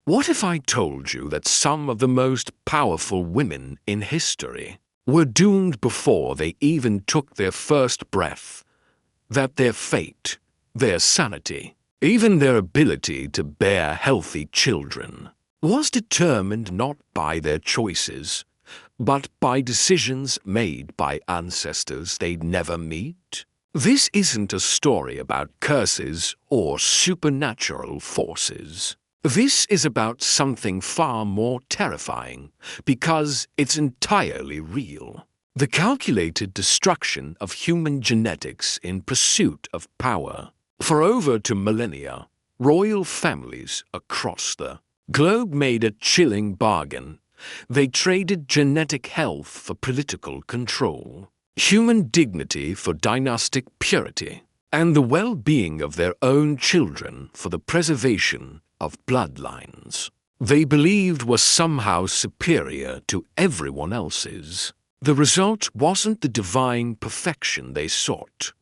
What if I told you that some of the most powerful women in history were doomed before they even took their first breath, that their fate, their sanity, even their ability to bear healthy children, was determined not by their choices, but by decisions made by ancestors they'd never meet? This isn't a story about curses or supernatural forces. This is about something far more terrifying, because it's entirely real. The calculated destruction of human genetics in pursuit of power. For over 2 millennia, royal families across the globe made a chilling bargain. They traded genetic health for political control, human dignity for dynastic purity, and the well-being of their own children for the preservation of bloodlines they believed were somehow superior to everyone else's. The result wasn't the divine perfection they sought.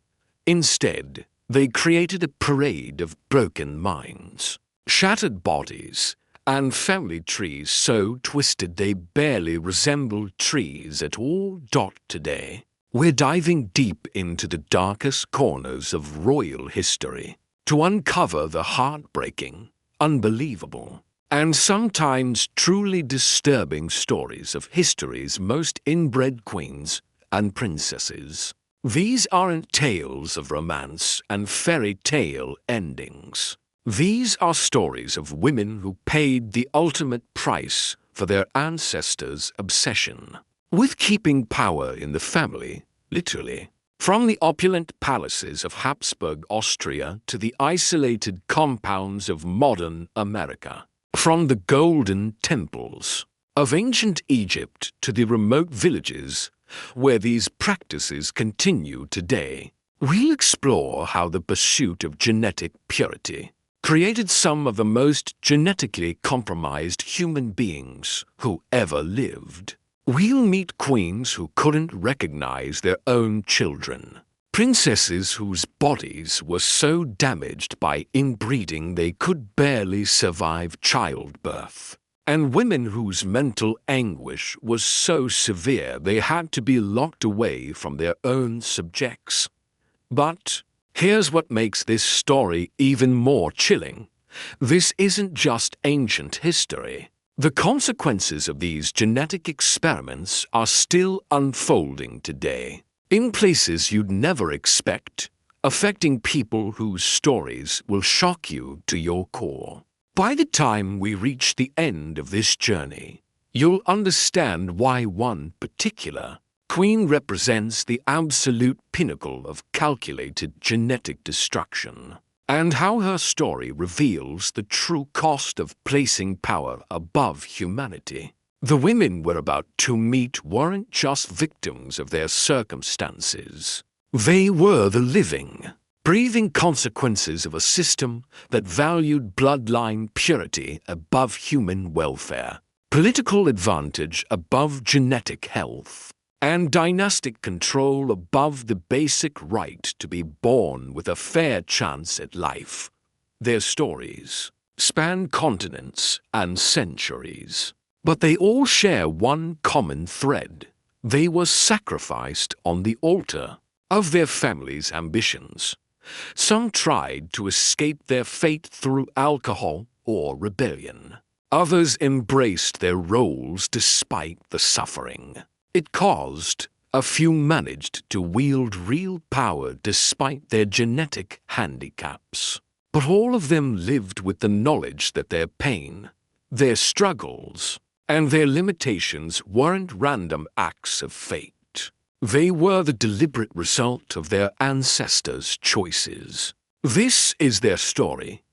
Instead, they created a parade of broken minds, shattered bodies, and family trees so twisted they barely resembled trees at all. Today, we're diving deep into the darkest corners of royal history to uncover the heartbreaking, unbelievable, and sometimes truly disturbing stories of history's most inbred queens and princesses. These aren't tales of romance and fairy tale endings. These are stories of women who paid the ultimate price for their ancestors' obsession with keeping power in the family, literally. From the opulent palaces of Habsburg Austria to the isolated compounds of modern America, from the golden temples of ancient Egypt to the remote villages where these practices continue today, we'll explore how the pursuit of genetic purity created some of the most genetically compromised human beings who ever lived. We'll meet queens who couldn't recognize their own children, princesses whose bodies were so damaged by inbreeding they could barely survive childbirth, and women whose mental anguish was so severe they had to be locked away from their own subjects. But here's what makes this story even more chilling. This isn't just ancient history. The consequences of these genetic experiments are still unfolding today, in places you'd never expect, affecting people whose stories will shock you to your core. By the time we reach the end of this journey, you'll understand why one particular queen represents the absolute pinnacle of calculated genetic destruction, and how her story reveals the true cost of placing power above humanity. The women we're about to meet weren't just victims of their circumstances. They were the living, breathing consequences of a system that valued bloodline purity above human welfare, political advantage above genetic health, and dynastic control above the basic right to be born with a fair chance at life. Their stories span continents and centuries, but they all share one common thread. They were sacrificed on the altar of their family's ambitions. Some tried to escape their fate through alcohol or rebellion. Others embraced their roles despite the suffering it caused. A few managed to wield real power despite their genetic handicaps. But all of them lived with the knowledge that their pain, their struggles, and their limitations weren't random acts of fate. They were the deliberate result of their ancestors' choices. This is their story.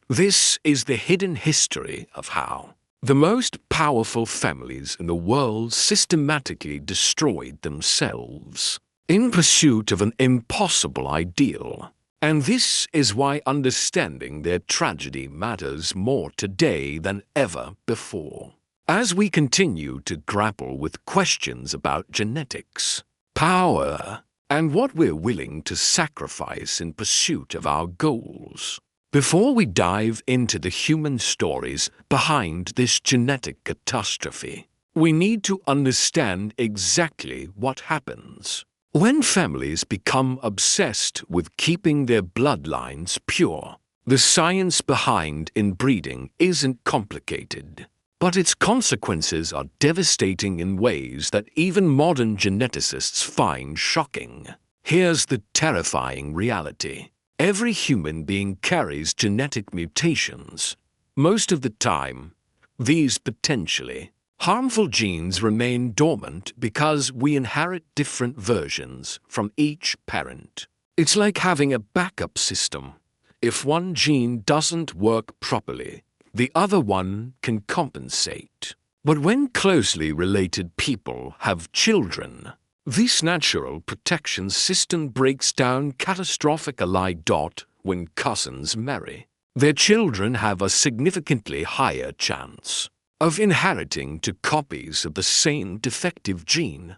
This is the hidden history of how the most powerful families in the world systematically destroyed themselves in pursuit of an impossible ideal. And this is why understanding their tragedy matters more today than ever before. As we continue to grapple with questions about genetics, power, and what we're willing to sacrifice in pursuit of our goals, Before we dive into the human stories behind this genetic catastrophe, we need to understand exactly what happens when families become obsessed with keeping their bloodlines pure. The science behind inbreeding isn't complicated, but its consequences are devastating in ways that even modern geneticists find shocking. Here's the terrifying reality. Every human being carries genetic mutations. Most of the time, these potentially harmful genes remain dormant because we inherit different versions from each parent. It's like having a backup system. If one gene doesn't work properly, the other one can compensate. But when closely related people have children, this natural protection system breaks down catastrophically. When cousins marry, their children have a significantly higher chance of inheriting two copies of the same defective gene.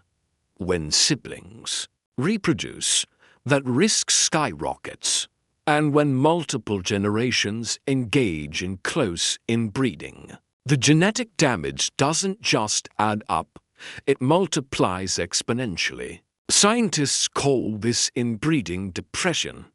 When siblings reproduce, that risk skyrockets. And when multiple generations engage in close inbreeding, the genetic damage doesn't just add up, it multiplies exponentially. Scientists call this inbreeding depression,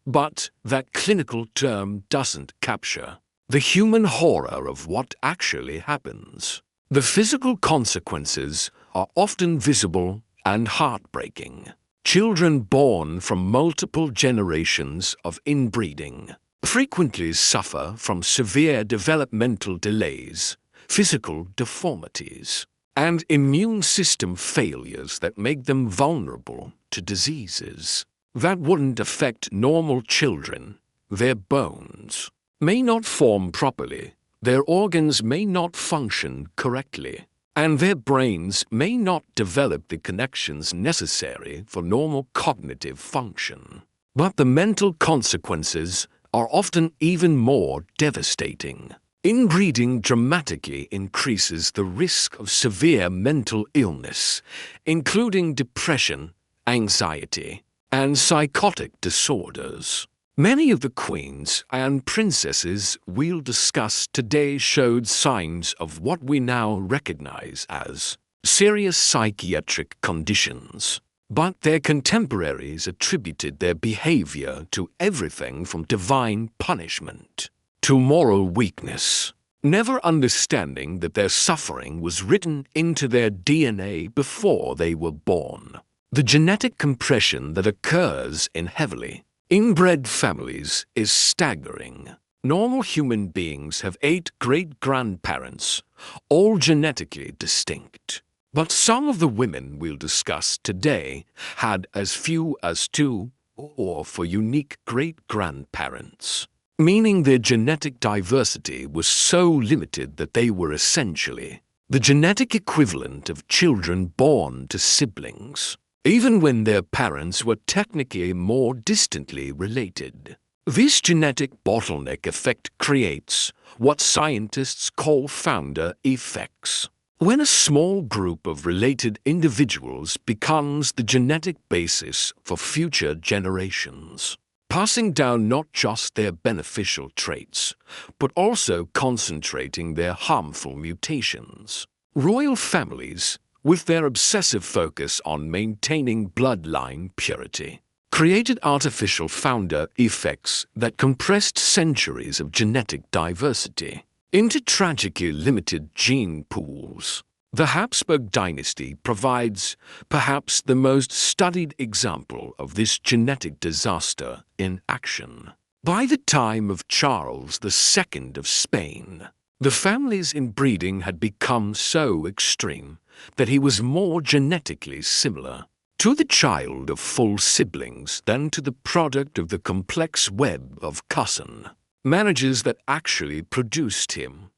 but that clinical term doesn't capture the human horror of what actually happens. The physical consequences are often visible and heartbreaking. Children born from multiple generations of inbreeding frequently suffer from severe developmental delays, physical deformities, and immune system failures that make them vulnerable to diseases that wouldn't affect normal children. Their bones may not form properly, their organs may not function correctly, and their brains may not develop the connections necessary for normal cognitive function. But the mental consequences are often even more devastating. Inbreeding dramatically increases the risk of severe mental illness, including depression, anxiety, and psychotic disorders. Many of the queens and princesses we'll discuss today showed signs of what we now recognize as serious psychiatric conditions, but their contemporaries attributed their behavior to everything from divine punishment to moral weakness, never understanding that their suffering was written into their DNA before they were born. The genetic compression that occurs in heavily inbred families is staggering. Normal human beings have 8 great-grandparents, all genetically distinct. But some of the women we'll discuss today had as few as 2 or 4 unique great-grandparents, meaning their genetic diversity was so limited that they were essentially the genetic equivalent of children born to siblings, even when their parents were technically more distantly related. This genetic bottleneck effect creates what scientists call founder effects. When a small group of related individuals becomes the genetic basis for future generations, passing down not just their beneficial traits, but also concentrating their harmful mutations. Royal families, with their obsessive focus on maintaining bloodline purity, created artificial founder effects that compressed centuries of genetic diversity into tragically limited gene pools. The Habsburg Dynasty provides perhaps the most studied example of this genetic disaster in action. By the time of Charles II of Spain, the family's inbreeding had become so extreme that he was more genetically similar to the child of full siblings than to the product of the complex web of cousin marriages that actually produced him.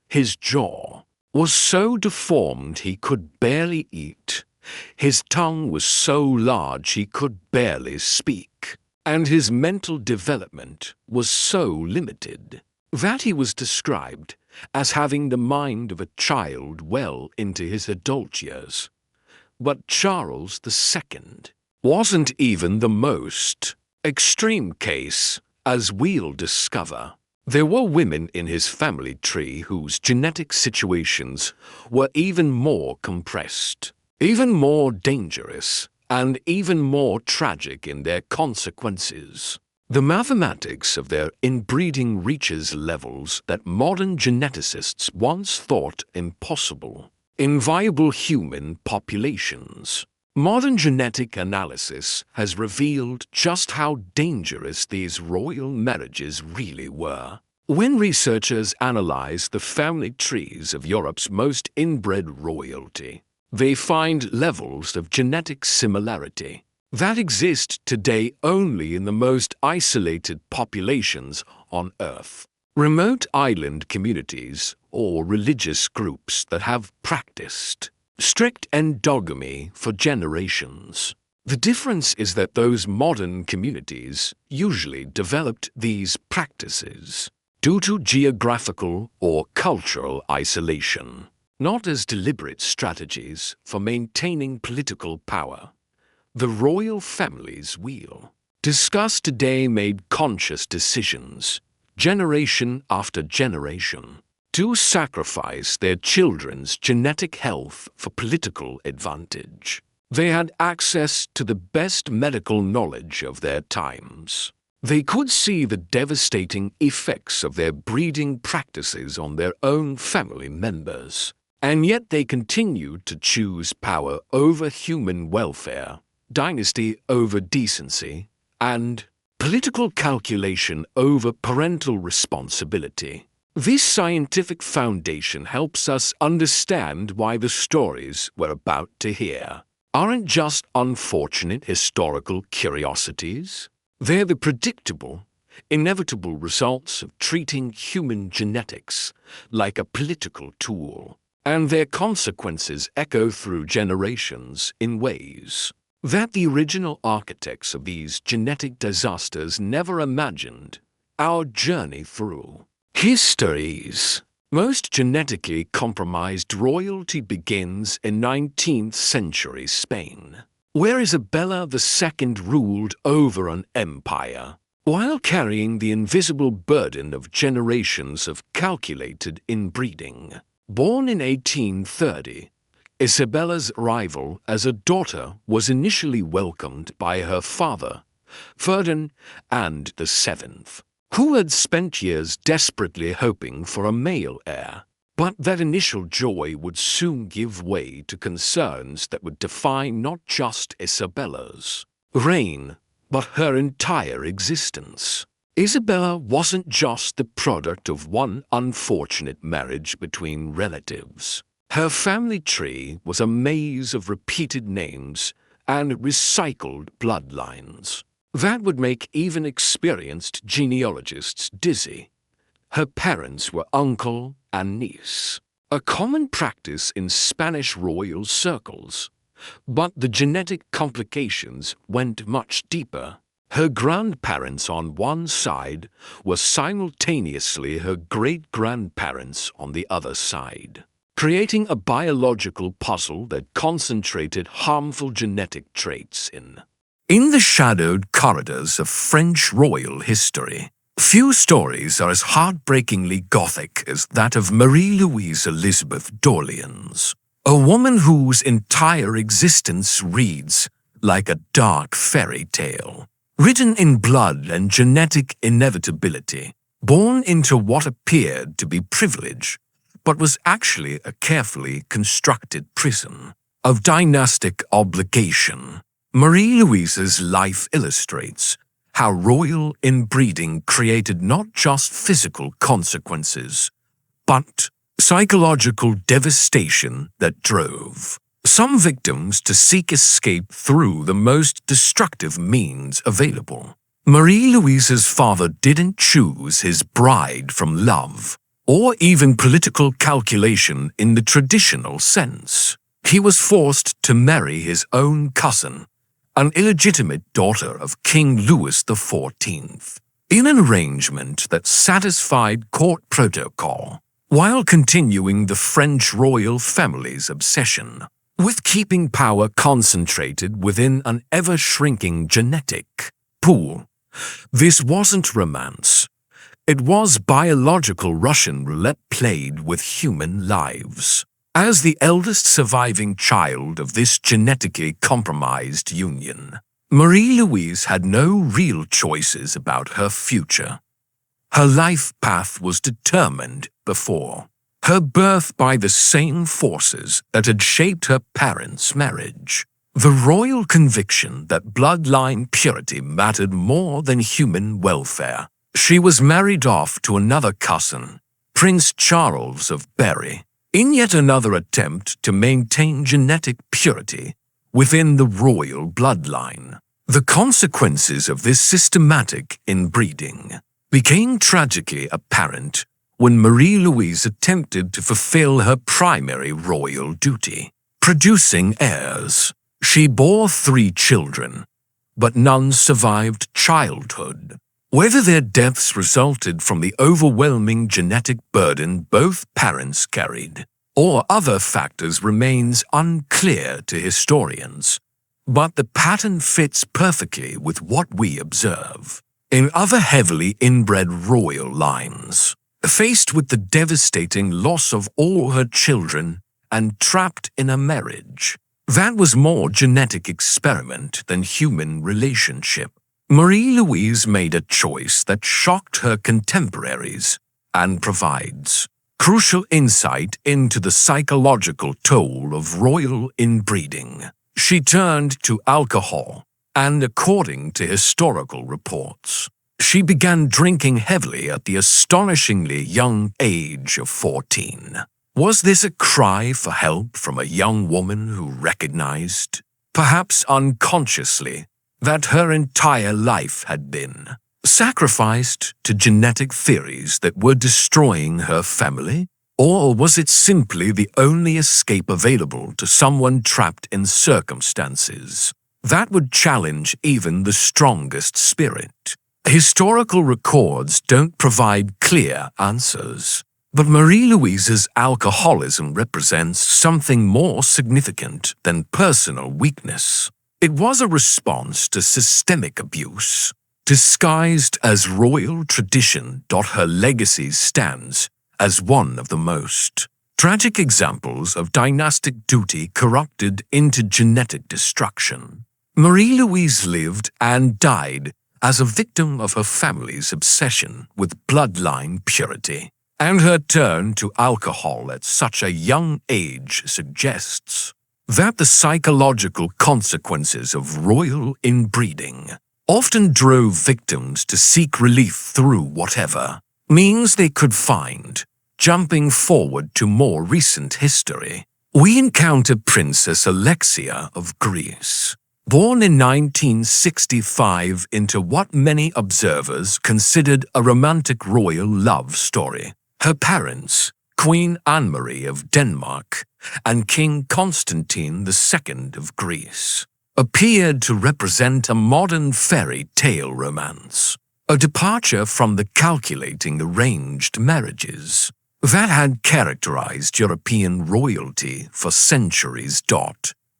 His jaw was so deformed he could barely eat, his tongue was so large he could barely speak, and his mental development was so limited that he was described as having the mind of a child well into his adult years. But Charles II wasn't even the most extreme case, as we'll discover. There were women in his family tree whose genetic situations were even more compressed, even more dangerous, and even more tragic in their consequences. The mathematics of their inbreeding reaches levels that modern geneticists once thought impossible. Inviable human populations. Modern genetic analysis has revealed just how dangerous these royal marriages really were. When researchers analyze the family trees of Europe's most inbred royalty, they find levels of genetic similarity that exist today only in the most isolated populations on Earth. Remote island communities or religious groups that have practiced strict endogamy for generations. The difference is that those modern communities usually developed these practices due to geographical or cultural isolation, not as deliberate strategies for maintaining political power. The royal families we'll discuss today made conscious decisions, generation after generation, to sacrifice their children's genetic health for political advantage. They had access to the best medical knowledge of their times. They could see the devastating effects of their breeding practices on their own family members, and yet they continued to choose power over human welfare, dynasty over decency, and political calculation over parental responsibility. This scientific foundation helps us understand why the stories we're about to hear aren't just unfortunate historical curiosities. They're the predictable, inevitable results of treating human genetics like a political tool, and their consequences echo through generations in ways that the original architects of these genetic disasters never imagined. Our journey through histories. Most genetically compromised royalty begins in 19th century Spain, where Isabella II ruled over an empire, while carrying the invisible burden of generations of calculated inbreeding. Born in 1830, Isabella's arrival as a daughter was initially welcomed by her father, Ferdinand VII, who had spent years desperately hoping for a male heir. But that initial joy would soon give way to concerns that would define not just Isabella's reign, but her entire existence. Isabella wasn't just the product of one unfortunate marriage between relatives. Her family tree was a maze of repeated names and recycled bloodlines that would make even experienced genealogists dizzy. Her parents were uncle and niece, a common practice in Spanish royal circles, but the genetic complications went much deeper. Her grandparents on one side were simultaneously her great-grandparents on the other side, creating a biological puzzle that concentrated harmful genetic traits in the shadowed corridors of French royal history. Few stories are as heartbreakingly Gothic as that of Marie Louise Elizabeth d'Orleans, a woman whose entire existence reads like a dark fairy tale, written in blood and genetic inevitability, born into what appeared to be privilege, but was actually a carefully constructed prison of dynastic obligation. Marie Louise's life illustrates how royal inbreeding created not just physical consequences, but psychological devastation that drove some victims to seek escape through the most destructive means available. Marie Louise's father didn't choose his bride from love or even political calculation in the traditional sense. He was forced to marry his own cousin, an illegitimate daughter of King Louis XIV, in an arrangement that satisfied court protocol, while continuing the French royal family's obsession with keeping power concentrated within an ever-shrinking genetic pool. This wasn't romance. It was biological Russian roulette played with human lives. As the eldest surviving child of this genetically compromised union, Marie Louise had no real choices about her future. Her life path was determined before her birth by the same forces that had shaped her parents' marriage. The royal conviction that bloodline purity mattered more than human welfare. She was married off to another cousin, Prince Charles of Berry, in yet another attempt to maintain genetic purity within the royal bloodline. The consequences of this systematic inbreeding became tragically apparent when Marie Louise attempted to fulfill her primary royal duty, producing heirs. She bore 3 children, but none survived childhood. Whether their deaths resulted from the overwhelming genetic burden both parents carried, or other factors remains unclear to historians. But the pattern fits perfectly with what we observe in other heavily inbred royal lines. Faced with the devastating loss of all her children and trapped in a marriage that was more genetic experiment than human relationship, Marie Louise made a choice that shocked her contemporaries and provides crucial insight into the psychological toll of royal inbreeding. She turned to alcohol, and according to historical reports, she began drinking heavily at the astonishingly young age of 14. Was this a cry for help from a young woman who recognized, perhaps unconsciously, that her entire life had been sacrificed to genetic theories that were destroying her family? Or was it simply the only escape available to someone trapped in circumstances that would challenge even the strongest spirit? Historical records don't provide clear answers, but Marie Louise's alcoholism represents something more significant than personal weakness. It was a response to systemic abuse, disguised as royal tradition. Her legacy stands as one of the most tragic examples of dynastic duty corrupted into genetic destruction. Marie Louise lived and died as a victim of her family's obsession with bloodline purity, and her turn to alcohol at such a young age suggests that the psychological consequences of royal inbreeding often drove victims to seek relief through whatever means they could find. Jumping forward to more recent history, we encounter Princess Alexia of Greece. Born in 1965 into what many observers considered a romantic royal love story, her parents, Queen Anne-Marie of Denmark and King Constantine II of Greece, appeared to represent a modern fairy tale romance, a departure from the calculating arranged marriages that had characterized European royalty for centuries.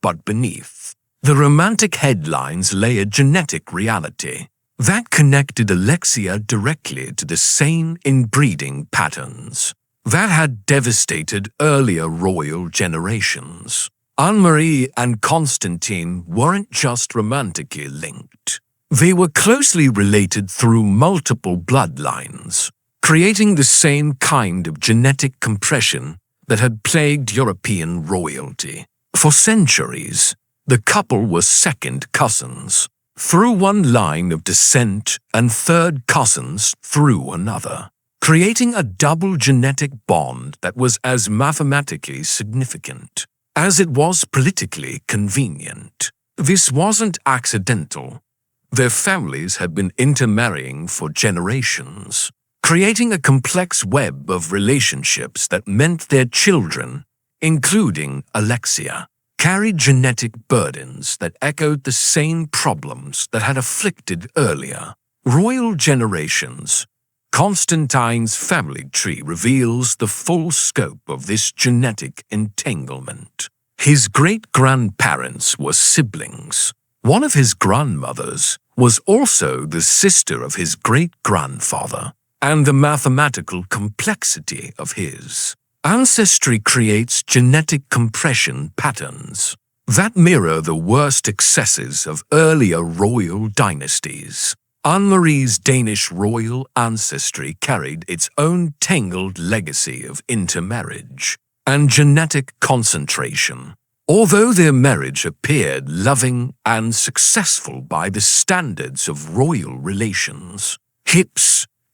But beneath the romantic headlines lay a genetic reality that connected Alexia directly to the same inbreeding patterns that had devastated earlier royal generations. Anne-Marie and Constantine weren't just romantically linked. They were closely related through multiple bloodlines, creating the same kind of genetic compression that had plagued European royalty. For centuries, the couple were second cousins through one line of descent and third cousins through another, creating a double genetic bond that was as mathematically significant as it was politically convenient. This wasn't accidental. Their families had been intermarrying for generations, creating a complex web of relationships that meant their children, including Alexia, carried genetic burdens that echoed the same problems that had afflicted earlier royal generations. Constantine's family tree reveals the full scope of this genetic entanglement. His great-grandparents were siblings, One of his grandmothers was also the sister of his great-grandfather, and the mathematical complexity of his ancestry creates genetic compression patterns that mirror the worst excesses of earlier royal dynasties. Anne-Marie's Danish royal ancestry carried its own tangled legacy of intermarriage and genetic concentration. Although their marriage appeared loving and successful by the standards of royal relations,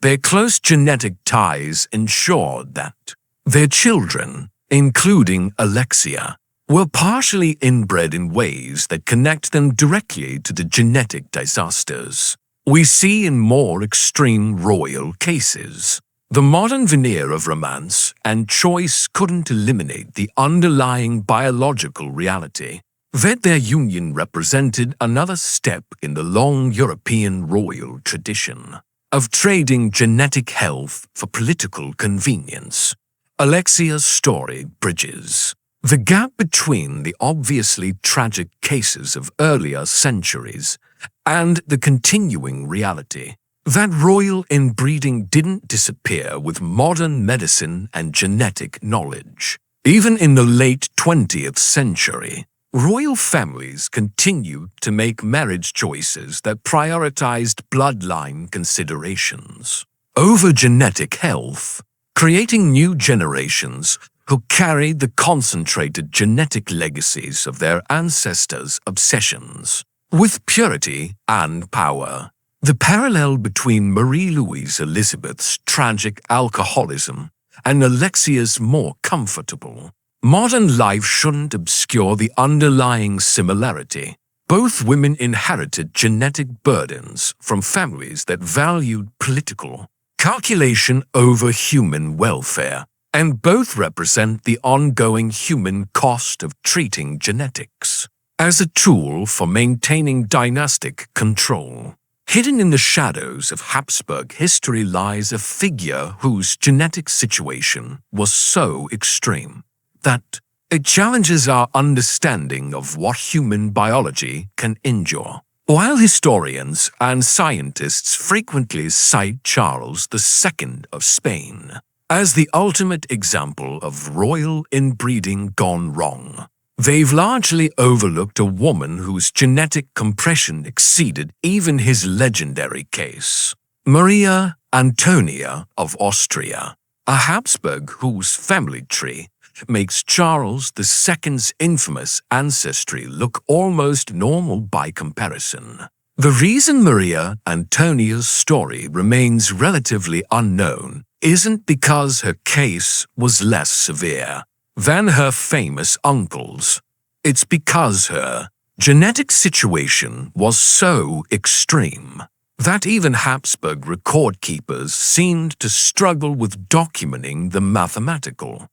their close genetic ties ensured that their children, including Alexia, were partially inbred in ways that connect them directly to the genetic disasters we see in more extreme royal cases. The modern veneer of romance and choice couldn't eliminate the underlying biological reality that their union represented another step in the long European royal tradition of trading genetic health for political convenience. Alexia's story bridges the gap between the obviously tragic cases of earlier centuries and the continuing reality that royal inbreeding didn't disappear with modern medicine and genetic knowledge. Even in the late 20th century, royal families continued to make marriage choices that prioritized bloodline considerations over genetic health, creating new generations who carried the concentrated genetic legacies of their ancestors' obsessions with purity and power. The parallel between Marie Louise Elizabeth's tragic alcoholism and Alexia's more comfortable modern life shouldn't obscure the underlying similarity. Both women inherited genetic burdens from families that valued political calculation over human welfare, and both represent the ongoing human cost of treating genetics as a tool for maintaining dynastic control. Hidden in the shadows of Habsburg history lies a figure whose genetic situation was so extreme that it challenges our understanding of what human biology can endure. While historians and scientists frequently cite Charles II of Spain as the ultimate example of royal inbreeding gone wrong, they've largely overlooked a woman whose genetic compression exceeded even his legendary case. Maria Antonia of Austria, a Habsburg whose family tree makes Charles II's infamous ancestry look almost normal by comparison. The reason Maria Antonia's story remains relatively unknown isn't because her case was less severe than her famous uncle's. It's because her genetic situation was so extreme that even Habsburg record keepers seemed to struggle with documenting the mathematical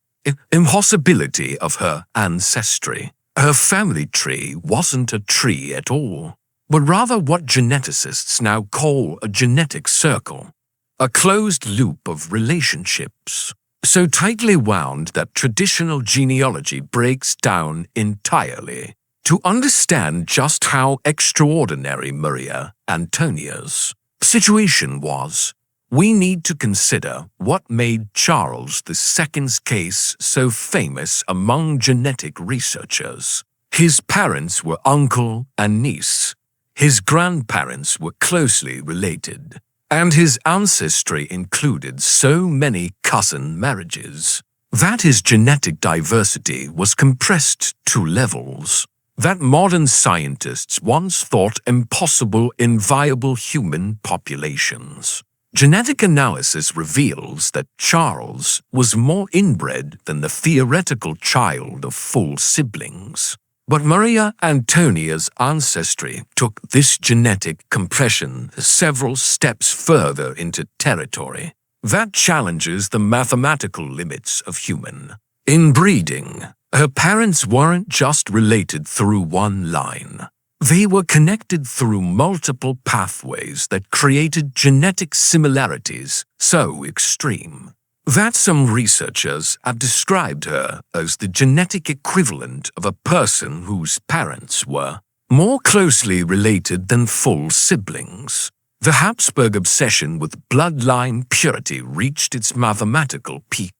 impossibility of her ancestry. Her family tree wasn't a tree at all, but rather what geneticists now call a genetic circle, a closed loop of relationships so tightly wound that traditional genealogy breaks down entirely. To understand just how extraordinary Maria Antonia's situation was, we need to consider what made Charles II's case so famous among genetic researchers. His parents were uncle and niece. His grandparents were closely related, and his ancestry included so many cousin marriages that his genetic diversity was compressed to levels that modern scientists once thought impossible in viable human populations. Genetic analysis reveals that Charles was more inbred than the theoretical child of full siblings. But Maria Antonia's ancestry took this genetic compression several steps further into territory that challenges the mathematical limits of human inbreeding. Her parents weren't just related through one line. They were connected through multiple pathways that created genetic similarities so extreme that some researchers have described her as the genetic equivalent of a person whose parents were more closely related than full siblings. The Habsburg obsession with bloodline purity reached its mathematical peak.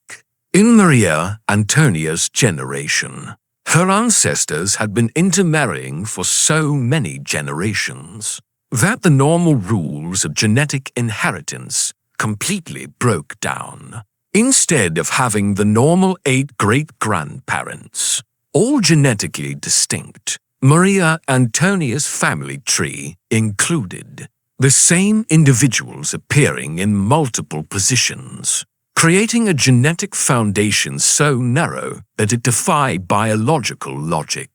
In Maria Antonia's generation, her ancestors had been intermarrying for so many generations that the normal rules of genetic inheritance completely broke down. Instead of having the normal 8 great-grandparents, all genetically distinct, Maria Antonia's family tree included the same individuals appearing in multiple positions, creating a genetic foundation so narrow that it defied biological logic.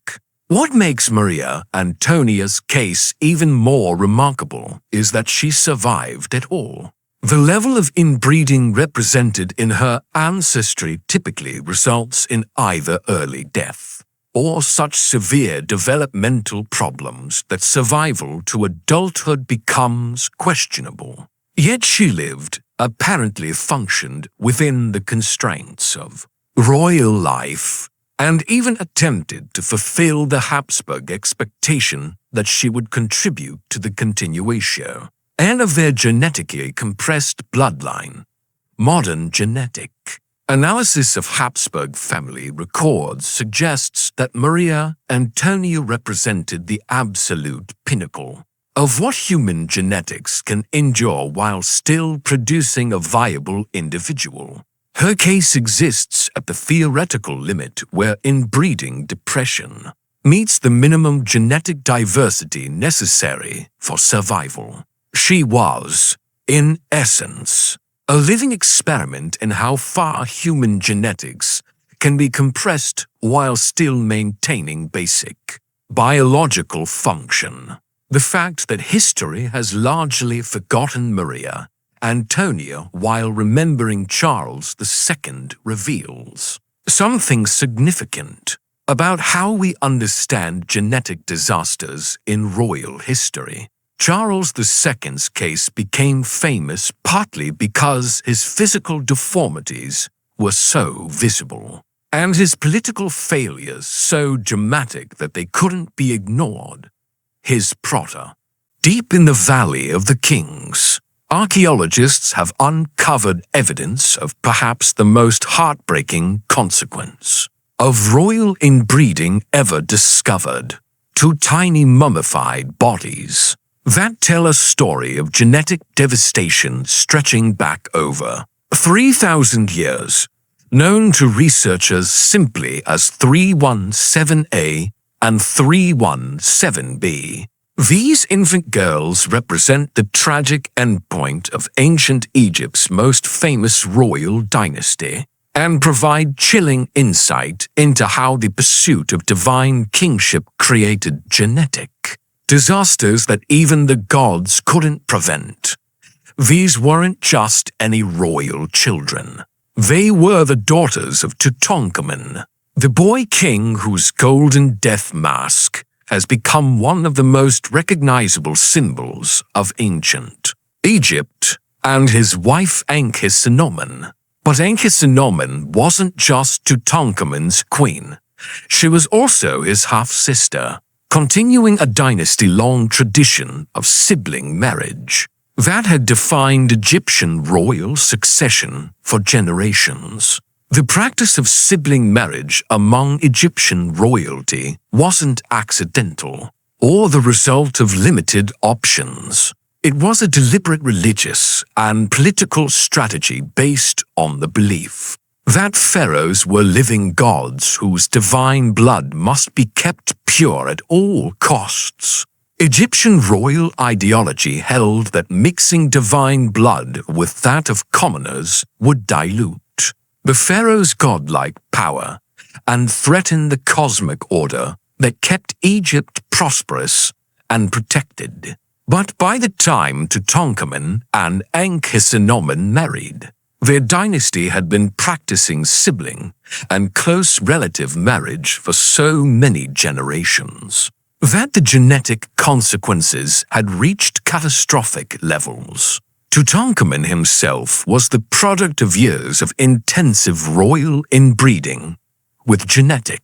What makes Maria Antonia's case even more remarkable is that she survived at all. The level of inbreeding represented in her ancestry typically results in either early death or such severe developmental problems that survival to adulthood becomes questionable. Yet she lived, apparently functioned within the constraints of royal life, and even attempted to fulfill the Habsburg expectation that she would contribute to the continuation and of their genetically compressed bloodline. Modern genetic analysis of Habsburg family records suggests that Maria Antonia represented the absolute pinnacle of what human genetics can endure while still producing a viable individual. Her case exists at the theoretical limit where inbreeding depression meets the minimum genetic diversity necessary for survival. She was, in essence, a living experiment in how far human genetics can be compressed while still maintaining basic biological function. The fact that history has largely forgotten Maria Antonia while remembering Charles II reveals something significant about how we understand genetic disasters in royal history. Charles II's case became famous partly because his physical deformities were so visible, and his political failures so dramatic that they couldn't be ignored. His Protter. Deep in the Valley of the Kings, archaeologists have uncovered evidence of perhaps the most heartbreaking consequence of royal inbreeding ever discovered: 2 tiny mummified bodies that tell a story of genetic devastation stretching back over 3,000 years, known to researchers simply as 317A and 317B. These infant girls represent the tragic endpoint of ancient Egypt's most famous royal dynasty and provide chilling insight into how the pursuit of divine kingship created genetic disasters that even the gods couldn't prevent. These weren't just any royal children. They were the daughters of Tutankhamun, the boy king whose golden death mask has become one of the most recognizable symbols of ancient Egypt, and his wife Ankhesenomon. But Ankhesenomon wasn't just Tutankhamun's queen. She was also his half-sister, continuing a dynasty-long tradition of sibling marriage that had defined Egyptian royal succession for generations. The practice of sibling marriage among Egyptian royalty wasn't accidental or the result of limited options. It was a deliberate religious and political strategy based on the belief that pharaohs were living gods whose divine blood must be kept pure at all costs. Egyptian royal ideology held that mixing divine blood with that of commoners would dilute the pharaoh's godlike power and threaten the cosmic order that kept Egypt prosperous and protected. But by the time Tutankhamun and Ankhesenomon married, their dynasty had been practicing sibling and close relative marriage for so many generations that the genetic consequences had reached catastrophic levels. Tutankhamun himself was the product of years of intensive royal inbreeding, with genetic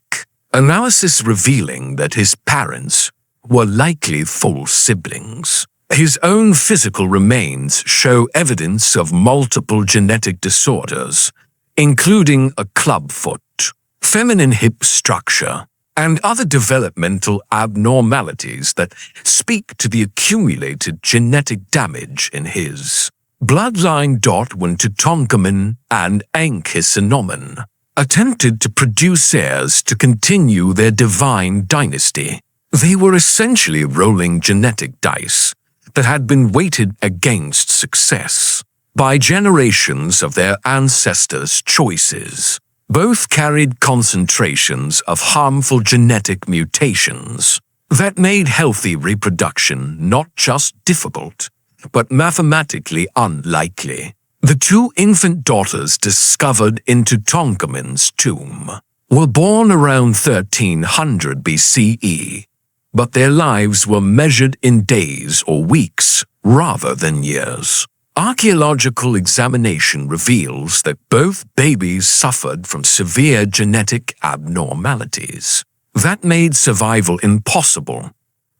analysis revealing that his parents were likely full siblings. His own physical remains show evidence of multiple genetic disorders, including a clubfoot, feminine hip structure, and other developmental abnormalities that speak to the accumulated genetic damage in his bloodline. When Tutankhamun and Ankhesenomon attempted to produce heirs to continue their divine dynasty, they were essentially rolling genetic dice that had been weighted against success by generations of their ancestors' choices. Both carried concentrations of harmful genetic mutations that made healthy reproduction not just difficult, but mathematically unlikely. The two infant daughters discovered in Tutankhamun's tomb were born around 1300 BCE, but their lives were measured in days or weeks rather than years. Archaeological examination reveals that both babies suffered from severe genetic abnormalities that made survival impossible.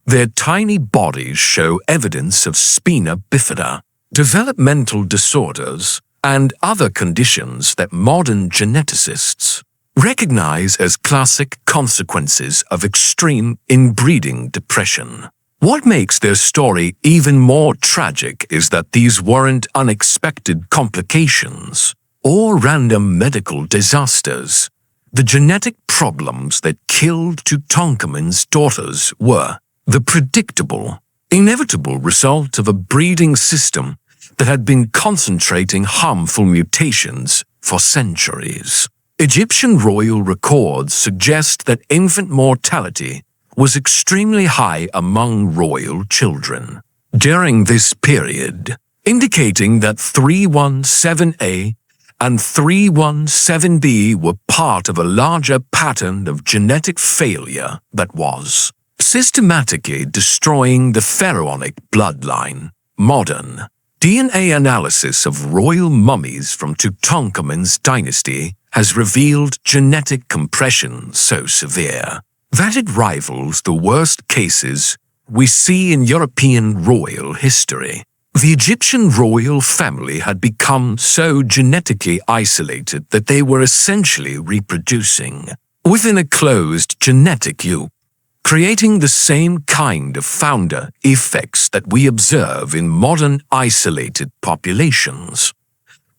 Their tiny bodies show evidence of spina bifida, developmental disorders, and other conditions that modern geneticists recognize as classic consequences of extreme inbreeding depression. What makes their story even more tragic is that these weren't unexpected complications or random medical disasters. The genetic problems that killed Tutankhamun's daughters were the predictable, inevitable result of a breeding system that had been concentrating harmful mutations for centuries. Egyptian royal records suggest that infant mortality was extremely high among royal children during this period, indicating that 317A and 317B were part of a larger pattern of genetic failure that was systematically destroying the pharaonic bloodline. Modern DNA analysis of royal mummies from Tutankhamun's dynasty has revealed genetic compression so severe that it rivals the worst cases we see in European royal history. The Egyptian royal family had become so genetically isolated that they were essentially reproducing within a closed genetic loop, creating the same kind of founder effects that we observe in modern isolated populations.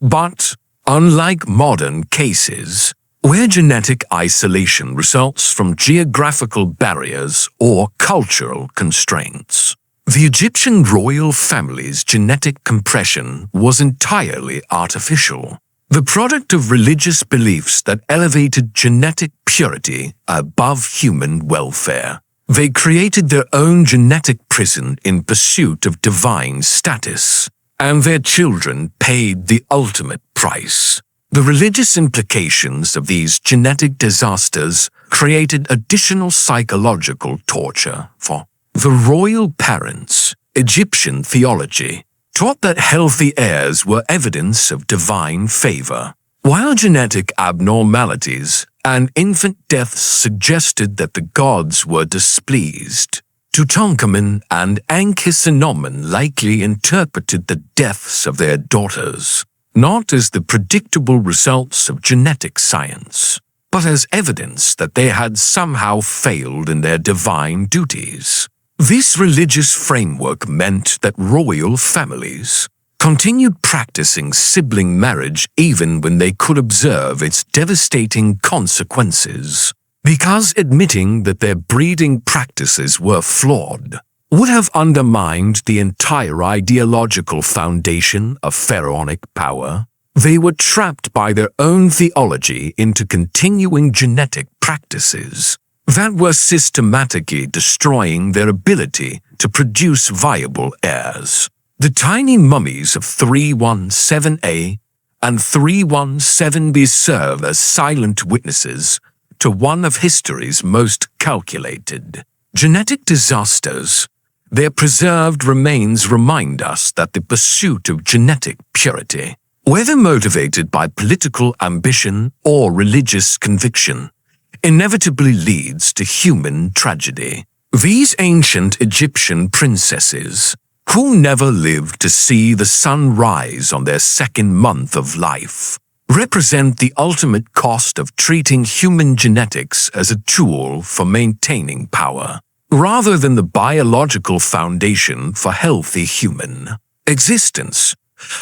But unlike modern cases, where genetic isolation results from geographical barriers or cultural constraints, the Egyptian royal family's genetic compression was entirely artificial, the product of religious beliefs that elevated genetic purity above human welfare. They created their own genetic prison in pursuit of divine status, and their children paid the ultimate price. The religious implications of these genetic disasters created additional psychological torture for the royal parents. Egyptian theology taught that healthy heirs were evidence of divine favor, while genetic abnormalities and infant deaths suggested that the gods were displeased. Tutankhamun and Ankhesenomon likely interpreted the deaths of their daughters not as the predictable results of genetic science, but as evidence that they had somehow failed in their divine duties. This religious framework meant that royal families continued practicing sibling marriage even when they could observe its devastating consequences, because admitting that their breeding practices were flawed would have undermined the entire ideological foundation of pharaonic power. They were trapped by their own theology into continuing genetic practices that were systematically destroying their ability to produce viable heirs. The tiny mummies of 317A and 317B serve as silent witnesses to one of history's most calculated genetic disasters. Their preserved remains remind us that the pursuit of genetic purity, whether motivated by political ambition or religious conviction, inevitably leads to human tragedy. These ancient Egyptian princesses, who never lived to see the sun rise on their second month of life, represent the ultimate cost of treating human genetics as a tool for maintaining power, rather than the biological foundation for healthy human existence.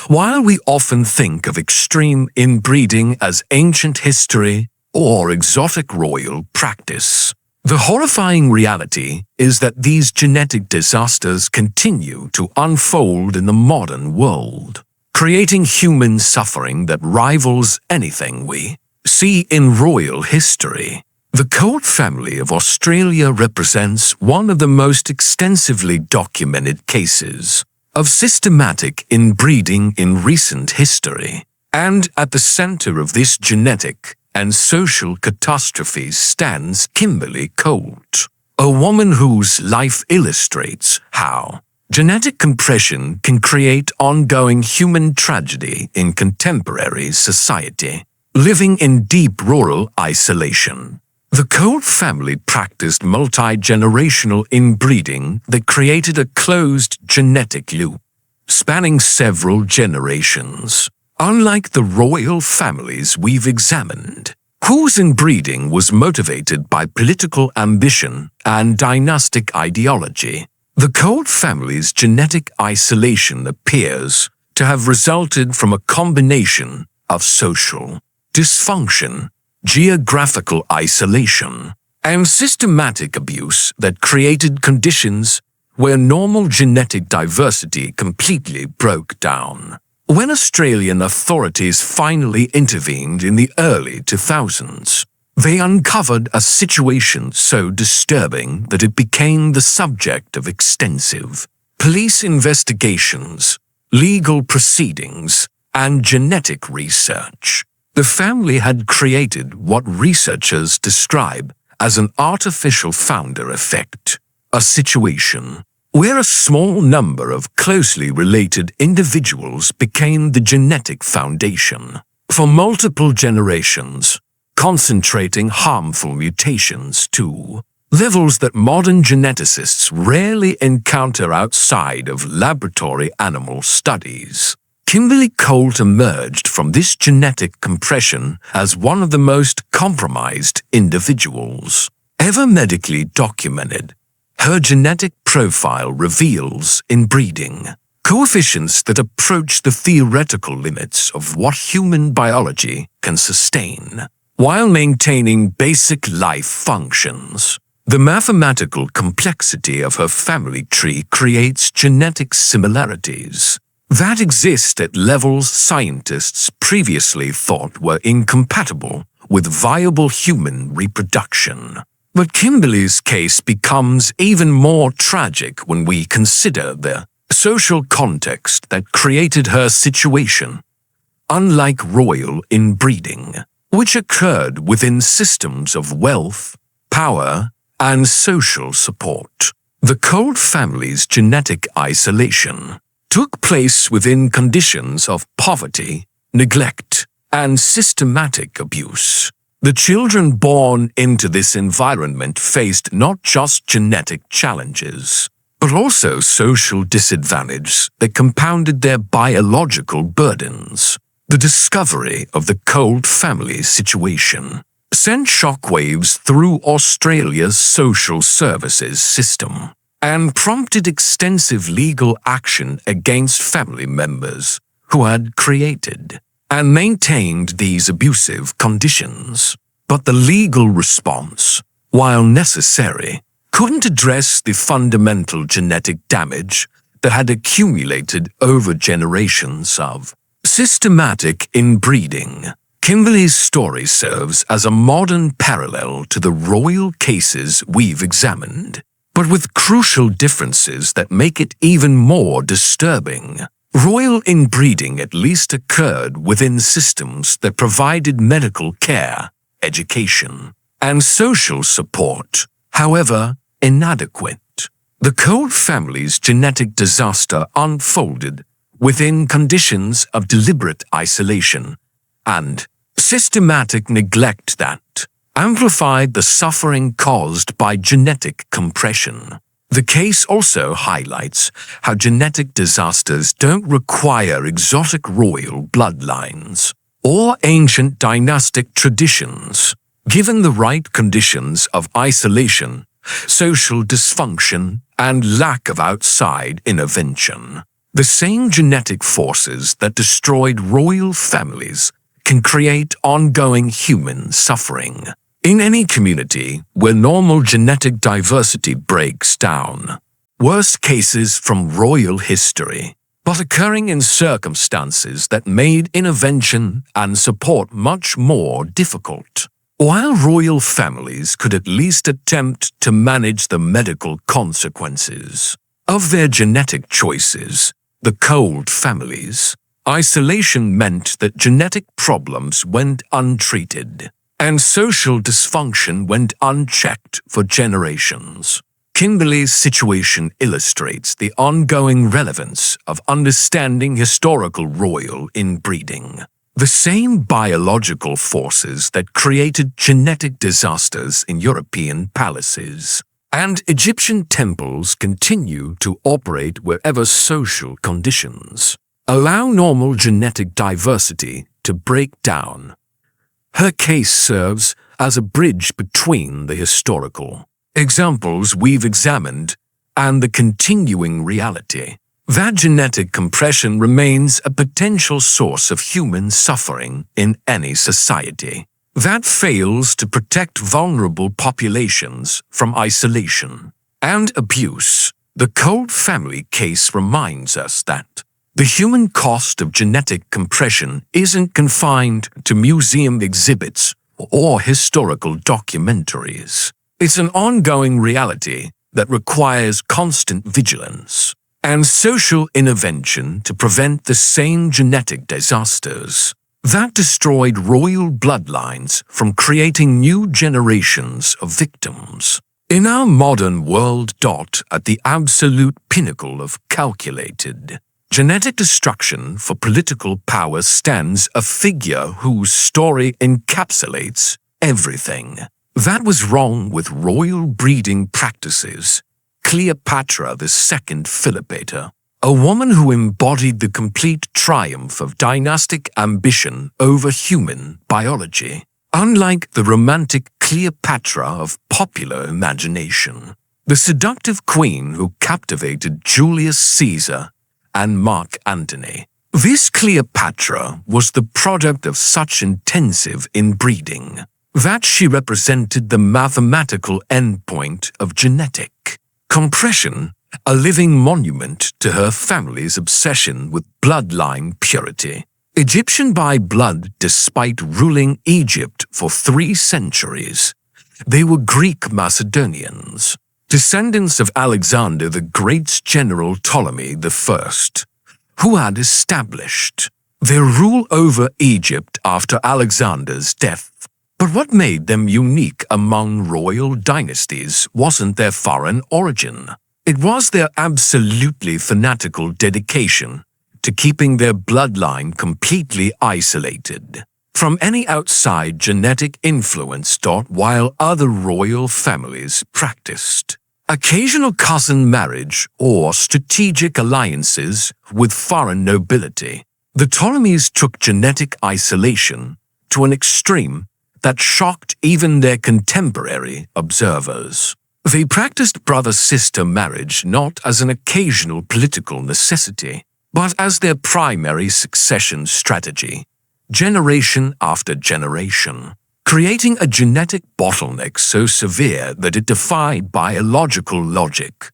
While we often think of extreme inbreeding as ancient history or exotic royal practice, the horrifying reality is that these genetic disasters continue to unfold in the modern world, creating human suffering that rivals anything we see in royal history. The Colt family of Australia represents one of the most extensively documented cases of systematic inbreeding in recent history, and at the center of this genetic and social catastrophe stands Kimberly Colt, a woman whose life illustrates how genetic compression can create ongoing human tragedy in contemporary society. Living in deep rural isolation, the Colt family practiced multi-generational inbreeding that created a closed genetic loop, spanning several generations. Unlike the royal families we've examined, whose inbreeding was motivated by political ambition and dynastic ideology, the Colt family's genetic isolation appears to have resulted from a combination of social dysfunction, geographical isolation, and systematic abuse that created conditions where normal genetic diversity completely broke down. When Australian authorities finally intervened in the early 2000s, they uncovered a situation so disturbing that it became the subject of extensive police investigations, legal proceedings, and genetic research. The family had created what researchers describe as an artificial founder effect, a situation where a small number of closely related individuals became the genetic foundation for multiple generations, concentrating harmful mutations to levels that modern geneticists rarely encounter outside of laboratory animal studies. Kimberly Colt emerged from this genetic compression as one of the most compromised individuals ever medically documented. Her genetic profile reveals inbreeding coefficients that approach the theoretical limits of what human biology can sustain, while maintaining basic life functions. The mathematical complexity of her family tree creates genetic similarities that exist at levels scientists previously thought were incompatible with viable human reproduction. But Kimberly's case becomes even more tragic when we consider the social context that created her situation. Unlike royal inbreeding, which occurred within systems of wealth, power, and social support, the Colt family's genetic isolation took place within conditions of poverty, neglect, and systematic abuse. The children born into this environment faced not just genetic challenges, but also social disadvantage that compounded their biological burdens. The discovery of the Colt family situation sent shockwaves through Australia's social services system and prompted extensive legal action against family members who had created and maintained these abusive conditions. But the legal response, while necessary, couldn't address the fundamental genetic damage that had accumulated over generations of systematic inbreeding. Kimberly's story serves as a modern parallel to the royal cases we've examined, but with crucial differences that make it even more disturbing. Royal inbreeding at least occurred within systems that provided medical care, education, and social support, however inadequate. The Colt family's genetic disaster unfolded within conditions of deliberate isolation and systematic neglect that, amplified the suffering caused by genetic compression. The case also highlights how genetic disasters don't require exotic royal bloodlines or ancient dynastic traditions. Given the right conditions of isolation, social dysfunction, and lack of outside intervention, the same genetic forces that destroyed royal families can create ongoing human suffering. In any community where normal genetic diversity breaks down, worst cases from royal history, but occurring in circumstances that made intervention and support much more difficult. While royal families could at least attempt to manage the medical consequences of their genetic choices, the Colt families, isolation meant that genetic problems went untreated, and social dysfunction went unchecked for generations. Kimberly's situation illustrates the ongoing relevance of understanding historical royal inbreeding. The same biological forces that created genetic disasters in European palaces and Egyptian temples continue to operate wherever social conditions allow normal genetic diversity to break down. Her case serves as a bridge between the historical examples we've examined and the continuing reality that genetic compression remains a potential source of human suffering in any society that fails to protect vulnerable populations from isolation and abuse. The Colt family case reminds us that the human cost of genetic compression isn't confined to museum exhibits or historical documentaries. It's an ongoing reality that requires constant vigilance and social intervention to prevent the same genetic disasters that destroyed royal bloodlines from creating new generations of victims. In our modern world, at the absolute pinnacle of calculated genetic destruction for political power stands a figure whose story encapsulates everything that was wrong with royal breeding practices. Cleopatra II Philippata, a woman who embodied the complete triumph of dynastic ambition over human biology. Unlike the romantic Cleopatra of popular imagination, the seductive queen who captivated Julius Caesar and Mark Antony, this Cleopatra was the product of such intensive inbreeding that she represented the mathematical endpoint of genetic compression, a living monument to her family's obsession with bloodline purity. Egyptian by blood despite ruling Egypt for 3 centuries, they were Greek Macedonians, descendants of Alexander the Great's general Ptolemy I, who had established their rule over Egypt after Alexander's death. But what made them unique among royal dynasties wasn't their foreign origin. It was their absolutely fanatical dedication to keeping their bloodline completely isolated from any outside genetic influence. While other royal families practiced occasional cousin marriage or strategic alliances with foreign nobility, the Ptolemies took genetic isolation to an extreme that shocked even their contemporary observers. They practiced brother-sister marriage not as an occasional political necessity, but as their primary succession strategy, generation after generation, creating a genetic bottleneck so severe that it defied biological logic.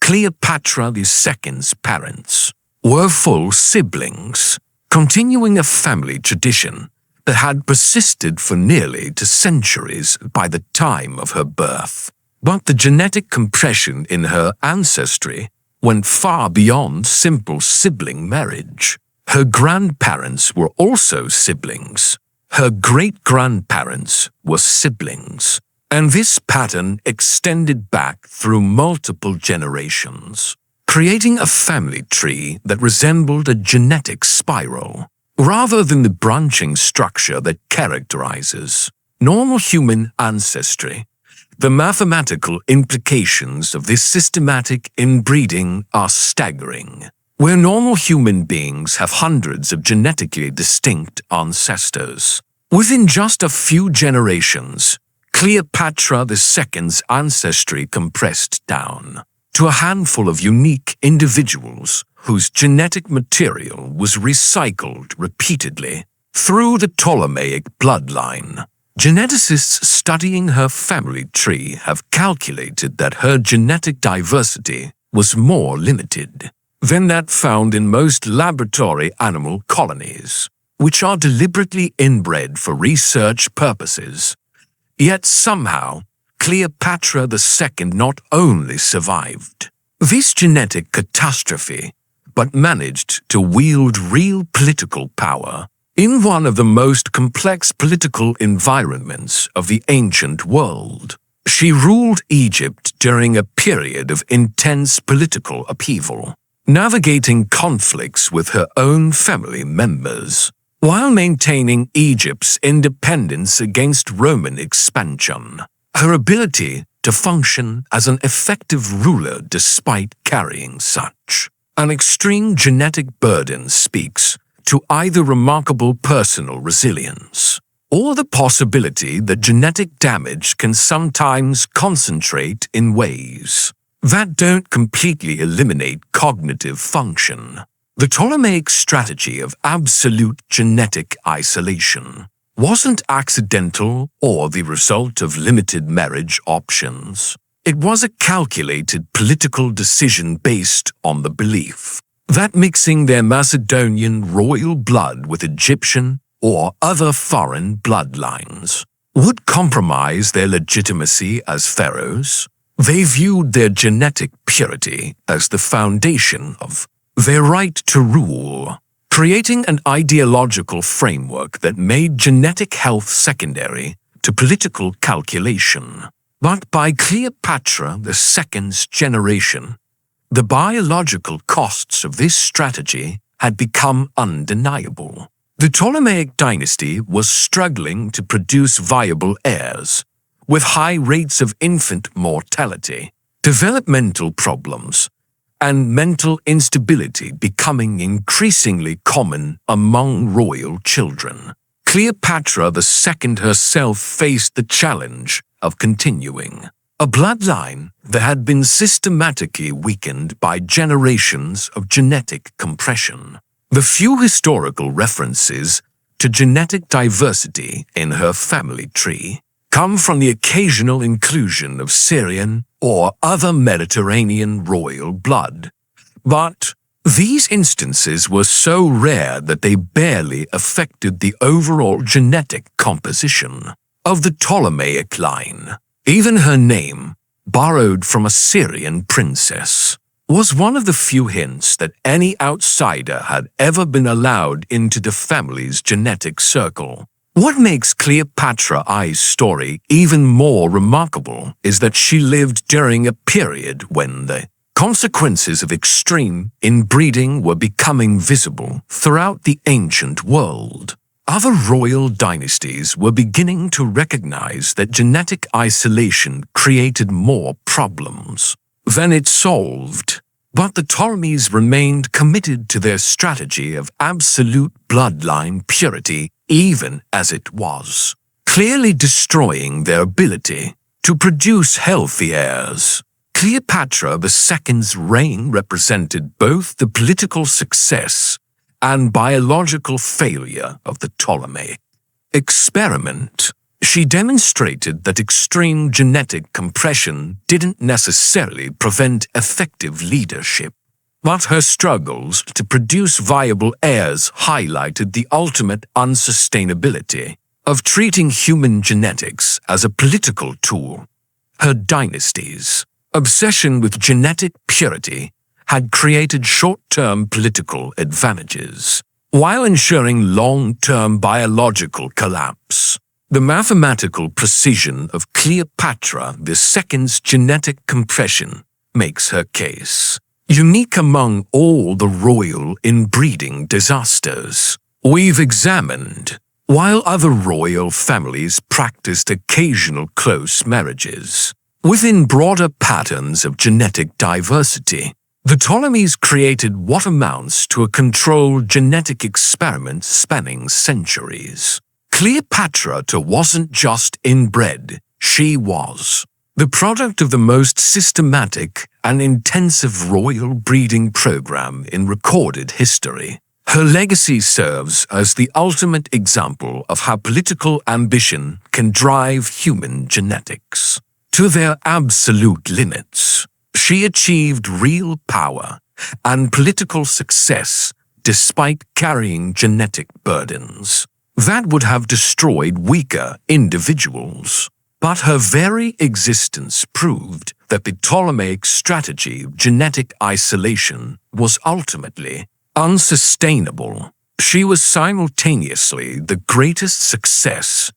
Cleopatra II's parents were full siblings, continuing a family tradition that had persisted for nearly 2 centuries by the time of her birth. But the genetic compression in her ancestry went far beyond simple sibling marriage. Her grandparents were also siblings. Her great-grandparents were siblings. And this pattern extended back through multiple generations, creating a family tree that resembled a genetic spiral, rather than the branching structure that characterizes Normal human ancestry. The mathematical implications of this systematic inbreeding are staggering. Where normal human beings have hundreds of genetically distinct ancestors, within just a few generations, Cleopatra II's ancestry compressed down to a handful of unique individuals whose genetic material was recycled repeatedly through the Ptolemaic bloodline. Geneticists studying her family tree have calculated that her genetic diversity was more limited than that found in most laboratory animal colonies, which are deliberately inbred for research purposes. Yet somehow, Cleopatra II not only survived this genetic catastrophe, but managed to wield real political power in one of the most complex political environments of the ancient world. She ruled Egypt during a period of intense political upheaval, navigating conflicts with her own family members, while maintaining Egypt's independence against Roman expansion. Her ability to function as an effective ruler despite carrying such an extreme genetic burden speaks to either remarkable personal resilience or the possibility that genetic damage can sometimes concentrate in ways that don't completely eliminate cognitive function. The Ptolemaic strategy of absolute genetic isolation wasn't accidental or the result of limited marriage options. It was a calculated political decision based on the belief that mixing their Macedonian royal blood with Egyptian or other foreign bloodlines would compromise their legitimacy as pharaohs. They viewed their genetic purity as the foundation of their right to rule, creating an ideological framework that made genetic health secondary to political calculation. But by Cleopatra II's generation, the biological costs of this strategy had become undeniable. The Ptolemaic dynasty was struggling to produce viable heirs, with high rates of infant mortality, developmental problems, and mental instability becoming increasingly common among royal children. Cleopatra II herself faced the challenge of continuing a bloodline that had been systematically weakened by generations of genetic compression. The few historical references to genetic diversity in her family tree come from the occasional inclusion of Syrian or other Mediterranean royal blood. But these instances were so rare that they barely affected the overall genetic composition of the Ptolemaic line. Even her name, borrowed from a Syrian princess, was one of the few hints that any outsider had ever been allowed into the family's genetic circle. What makes Cleopatra I's story even more remarkable is that she lived during a period when the consequences of extreme inbreeding were becoming visible throughout the ancient world. Other royal dynasties were beginning to recognize that genetic isolation created more problems than it solved, but the Ptolemies remained committed to their strategy of absolute bloodline purity even as it was, clearly destroying their ability to produce healthy heirs. Cleopatra II's reign represented both the political success and biological failure of the Ptolemaic experiment. She demonstrated that extreme genetic compression didn't necessarily prevent effective leadership, but her struggles to produce viable heirs highlighted the ultimate unsustainability of treating human genetics as a political tool. Her dynasty's obsession with genetic purity had created short-term political advantages, while ensuring long-term biological collapse. The mathematical precision of Cleopatra II's genetic compression makes her case unique among all the royal inbreeding disasters we've examined. while other royal families practiced occasional close marriages. Within broader patterns of genetic diversity, the Ptolemies created what amounts to a controlled genetic experiment spanning centuries. Cleopatra II wasn't just inbred, she was the product of the most systematic and intensive royal breeding program in recorded history. Her legacy serves as the ultimate example of how political ambition can drive human genetics to their absolute limits. She achieved real power and political success despite carrying genetic burdens that would have destroyed weaker individuals. But her very existence proved that the Ptolemaic strategy of genetic isolation was ultimately unsustainable. She was simultaneously the greatest success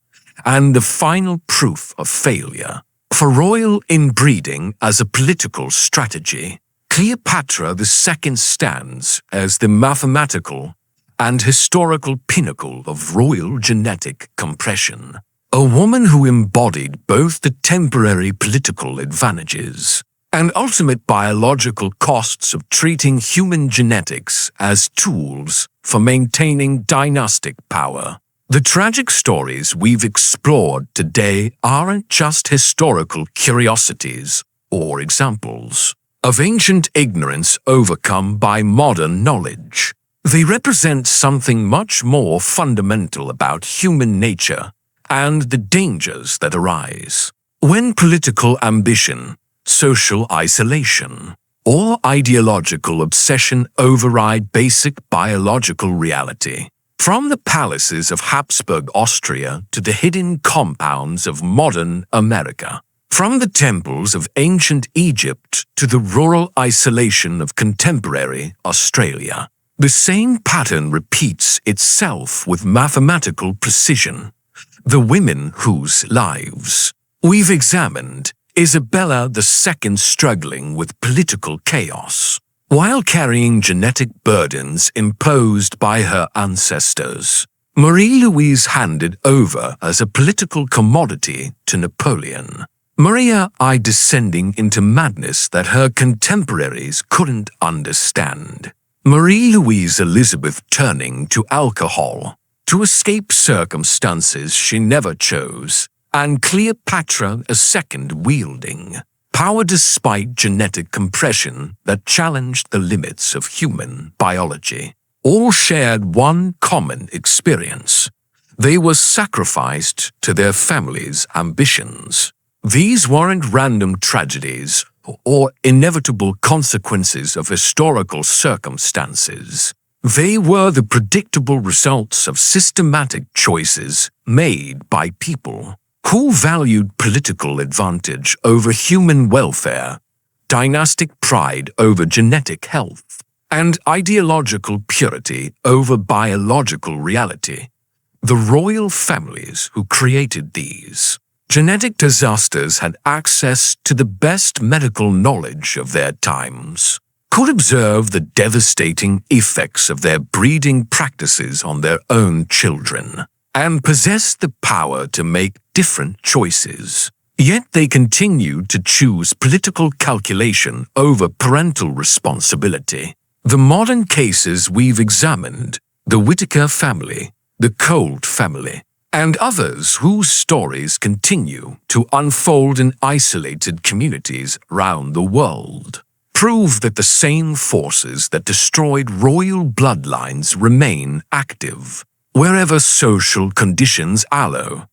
and the final proof of failure. For royal inbreeding as a political strategy, Cleopatra II stands as the mathematical and historical pinnacle of royal genetic compression. A woman who embodied both the temporary political advantages and ultimate biological costs of treating human genetics as tools for maintaining dynastic power. The tragic stories we've explored today aren't just historical curiosities or examples of ancient ignorance overcome by modern knowledge. They represent something much more fundamental about human nature and the dangers that arise when political ambition, social isolation, or ideological obsession override basic biological reality. From the palaces of Habsburg Austria to the hidden compounds of modern America, from the temples of ancient Egypt to the rural isolation of contemporary Australia, the same pattern repeats itself with mathematical precision. The women whose lives we've examined, Isabella II struggling with political chaos, while carrying genetic burdens imposed by her ancestors. Marie Louise handed over as a political commodity to Napoleon. Maria I descending into madness that her contemporaries couldn't understand. Marie Louise Elizabeth turning to alcohol to escape circumstances she never chose, and Cleopatra II wielding power despite genetic compression that challenged the limits of human biology. All shared one common experience. They were sacrificed to their families' ambitions. These weren't random tragedies or inevitable consequences of historical circumstances. They were the predictable results of systematic choices made by people who valued political advantage over human welfare, dynastic pride over genetic health, and ideological purity over biological reality. The royal families who created these genetic disasters had access to the best medical knowledge of their times, could observe the devastating effects of their breeding practices on their own children, and possessed the power to make different choices. Yet they continued to choose political calculation over parental responsibility. The modern cases we've examined, the Whitaker family, the Colt family, and others whose stories continue to unfold in isolated communities around the world, prove that the same forces that destroyed royal bloodlines remain active wherever social conditions allow.